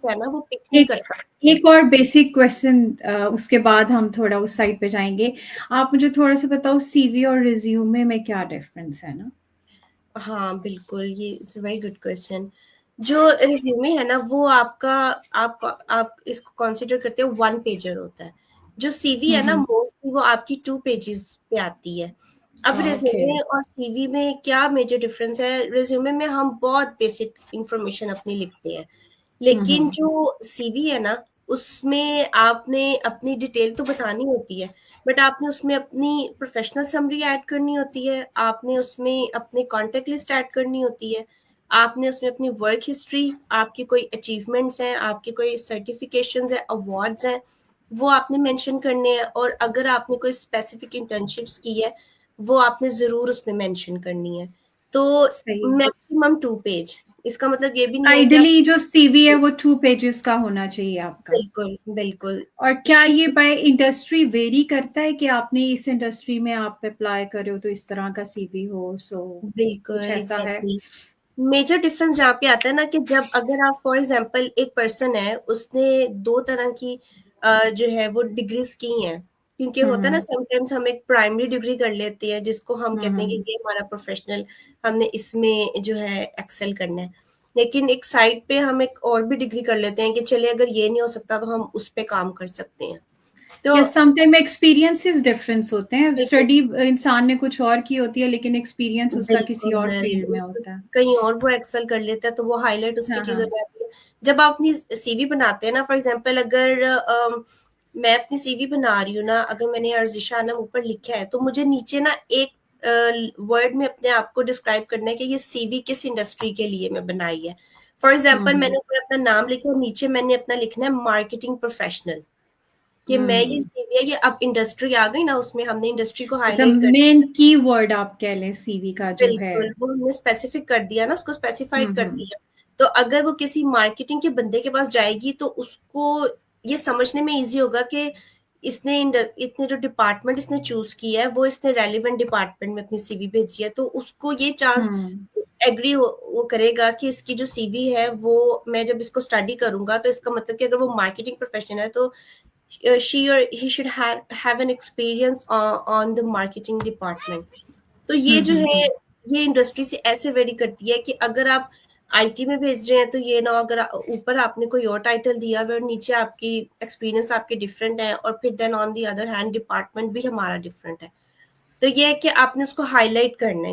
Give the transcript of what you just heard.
Audience है ना वो पिक नहीं एक करता। एक और बेसिक क्वेश्चन, उसके बाद हम थोड़ा उस साइड पे जाएंगे। आप मुझे थोड़ा सा बताओ, सीवी और रिज्यूमे में क्या डिफरेंस है ना? हाँ बिल्कुल, ये it's a very good question. जो रिज्यूमे है ना वो आपका, आप इसको कंसीडर करते हो वन पेजर होता है। जो सीवी है ना हम्म। मोस्टली वो आपकी टू पेजेस पे आती है। अब ओके। रिज्यूमे और सीवी में क्या मेजर डिफरेंस है? रिज्यूमे में हम बहुत बेसिक इंफॉर्मेशन अपनी लिखते हैं, लेकिन हम्म। जो सीवी है ना उसमें आपने अपनी डिटेल तो बतानी होती है, बट आपने उसमें अपनी प्रोफेशनल समरी ऐड करनी होती है, आपने उसमें अपने कॉन्टेक्ट लिस्ट ऐड करनी होती है, आपने उसमें अपनी वर्क हिस्ट्री, आपकी कोई अचीवमेंट्स हैं, आपके कोई सर्टिफिकेशंस हैं, अवार्ड्स हैं, वो आपने मेंशन करने हैं, और अगर आपने कोई स्पेसिफिक इंटर्नशिप्स की है वो आपने ज़रूर उसमें मेंशन करनी है। तो सही। मैक्सिमम 2 पेज, इसका मतलब ये भी नहीं है कि आप, आइडियली जो सीवी है वो 2 पेजेस का होना चाहिए आपका। बिल्कुल, बिल्कुल। और क्या शी ये बाय इंडस्ट्री वेरी करता है कि आपने इस इंडस्ट्री में आप अप्लाई करे हो तो इस तरह का सीवी हो, सो बिल्कुल, कुछ ऐसा है? एग्ज़ैक्टली। मेजर डिफरेंस जहाँ पे आता है ना कि जब अगर आप फॉर एग्जांपल एक पर्सन है, उसने 2 तरह की जो है वो डिग्रीज़ की हैं। क्योंकि होता है ना हम्म। समटाइम्स हम एक प्राइमरी डिग्री कर लेते हैं जिसको हम कहते हैं हम्म। कि ये हमारा प्रोफेशनल, हमने इसमें जो है एक्सेल करना है। लेकिन एक साइड पे हम एक और भी डिग्री कर लेते हैं कि चलिए अगर ये नहीं हो सकता तो हम उस पे काम कर सकते हैं। तो या समटाइम एक्सपीरियंसेस डिफरेंस होते हैं, बिल्कुल, स्टडी इंसान ने कुछ और की होती है लेकिन एक्सपीरियंस उसका किसी बिल्कुल और है, फील्ड में उसको होता है। कहीं और वो एक्सेल कर लेता है तो वो हाइलाइट उसकी हाँ चीज़ हो हाँ। जाती है। जब आप अपनी सीवी बनाते हैं ना, फॉर एग्जांपल अगर मैं अपनी सीवी बना रही हूँ ना, अगर मैंने अर्जिशा नाम ऊपर लिखा है तो मुझे नीचे ना एक वर्ड में अपने आप को डिस्क्राइब करना है कि ये सीवी किस इंडस्ट्री के लिए मैं बनाई है। फॉर एग्जांपल मैंने ऊपर अपना नाम लिखा और नीचे मैंने अपना लिखना है मार्केटिंग प्रोफेशनल, कि मैं ये हम्म। सीवी है, ये अब इंडस्ट्री आ गई ना उसमें हमने इंडस्ट्री को अच्छा, हाईलाइट कर, मेन की वर्ड आप कह लें सीवी का जो है। बिल्कुल, वो हमने स्पेसिफिक कर दिया ना, उसको स्पेसिफाइड कर हम्म। दिया। तो अगर वो किसी मार्केटिंग के बंदे के पास जाएगी तो उसको ये समझने में ईज़ी होगा कि इतने जो डिपार्टमेंट इसने चूज़ किया है, वो इसने रेलेवेंट डिपार्टमेंट में अपनी सीवी भेजी है। तो उसको ये चांस हम्म। एग्री हो वो करेगा कि इसकी जो सीवी है वो, मैं जब इसको स्टडी करूँगा तो इसका मतलब कि अगर वो मार्केटिंग प्रोफेशनल है तो शी और he should have an experience on the marketing department. तो ये जो है, हम्म। ये इंडस्ट्री से ऐसे वेरी करती है कि अगर आप आईटी में भेज रहे हैं तो ये ना, अगर ऊपर आपने कोई और टाइटल दिया हुआ है और नीचे आपकी एक्सपीरियंस आपके डिफरेंट है, और फिर then on the other hand department भी हमारा डिफरेंट है, तो ये है कि आपने उसको हाईलाइट करना है